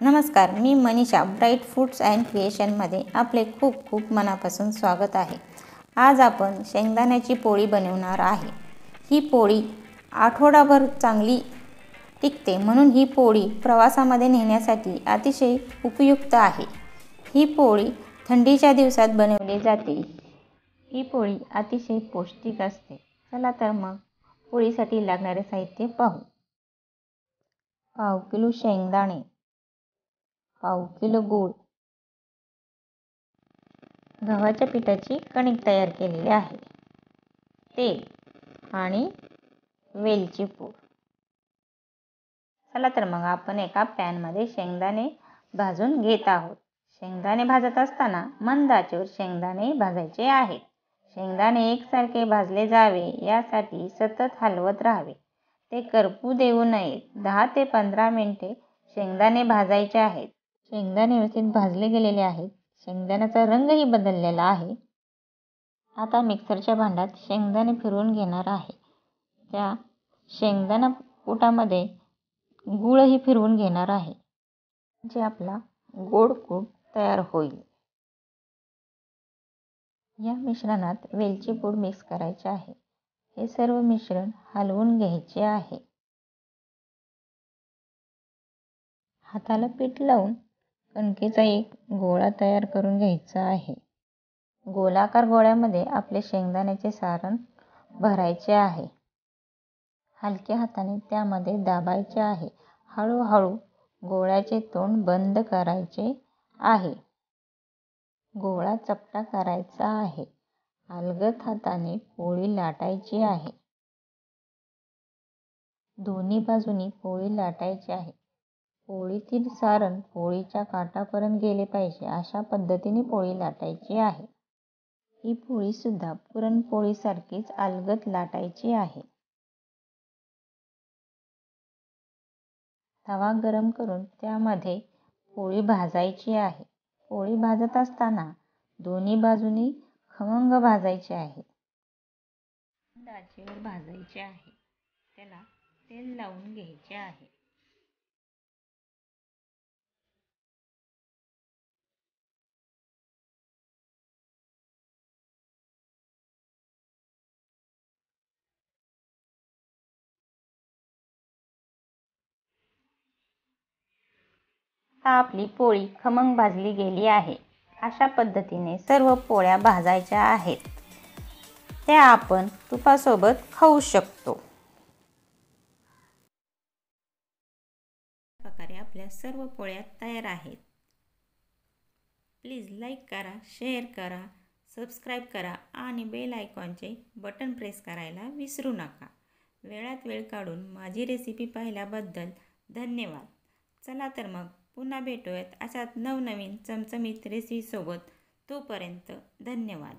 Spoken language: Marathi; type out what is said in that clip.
नमस्कार, मी मनीषा ब्राईट फूड्स अँड क्रिएशनमध्ये आपले खूप खूप मनापासून स्वागत आहे। आज आपण शेंगदाण्याची पोळी बनवणार आहे। ही पोळी आठवडाभर चांगली टिकते, म्हणून ही पोळी प्रवासामध्ये नेण्यासाठी अतिशय उपयुक्त आहे। ही पोळी थंडीच्या दिवसात बनवली जाते। ही पोळी अतिशय पौष्टिक असते। चला तर मग पोळीसाठी लागणारे साहित्य पाहू। पाव किलो शेंगदाणे, पाव किलो गूळ, गव्हाच्या पिठाची कणिक तयार केलेली आहे, तेल आणि वेलची पूड। चला तर मग आपण एका पॅनमध्ये शेंगदाणे भाजून घेत आहोत। शेंगदाणे भाजत असताना मंद आचेवर शेंगदाणे भाजायचे आहेत। शेंगदाणे एकसारखे भाजले जावे यासाठी सतत हलवत राहावे, ते करपू देऊ नयेत। 10 ते 15 मिनिटे शेंगदाणे भाजायचे आहेत। शेंगदाणे व्यवस्थित भाजले गेलेले आहेत। शेंगदाण्याचा रंगही बदललेला आहे। आता मिक्सरच्या भांड्यात शेंगदाणे फिरवून घेणार आहे। त्या शेंगदाणा कुटामध्ये गूळही फिरवून घेणार आहे, म्हणजे आपला गोड कूट तयार होईल। या मिश्रणात वेलची पूड मिक्स करायची आहे। हे सर्व मिश्रण हलवून घ्यायचे आहे। हाताला पीठ लावून कणकेचा एक गोळा तयार करून घ्यायचा आहे। गोलाकार गोळ्यामध्ये आपले शेंगदाण्याचे सारण भरायचे आहे। हलक्या हाताने त्यामध्ये दाबायचे आहे। हळूहळू गोळ्याचे तोंड बंद करायचे आहे। गोळा चपटा करायचा आहे। अलगद हाताने पोळी लाटायची आहे। दोन्ही बाजूनी पोळी लाटायची आहे। पोळीतील सारण पोळीच्या काठापर्यंत गेले पाहिजे, अशा पद्धतीने पोळी लाटायची आहे। ही पोळी सुद्धा पुरणपोळीसारखीच अलगद लाटायची आहे। तवा गरम करून त्यामध्ये पोळी भाजायची आहे। पोळी भाजत असताना दोन्ही बाजूनी खमंग भाजायची आहे। मंद आचेवर भाजायचे आहे। त्याला तेल लावून घ्यायचे आहे। आपली पोळी खमंग भाजली गेली आहे। अशा पद्धतीने सर्व पोळ्या भाजायच्या आहेत। त्या आपण तुपासोबत खाऊ शकतो। अशा प्रकारे आपल्या सर्व पोळ्या तयार आहेत। प्लीज लाईक करा, शेअर करा, सबस्क्राईब करा आणि बेल आयकॉनचे बटन प्रेस करायला विसरू नका। वेळात वेळ काढून माझी रेसिपी पाहिल्याबद्दल धन्यवाद। चला तर मग पुन्हा भेटूयात अशाच नवनवीन चमचमीत रेसिपीसोबत। तोपर्यंत धन्यवाद।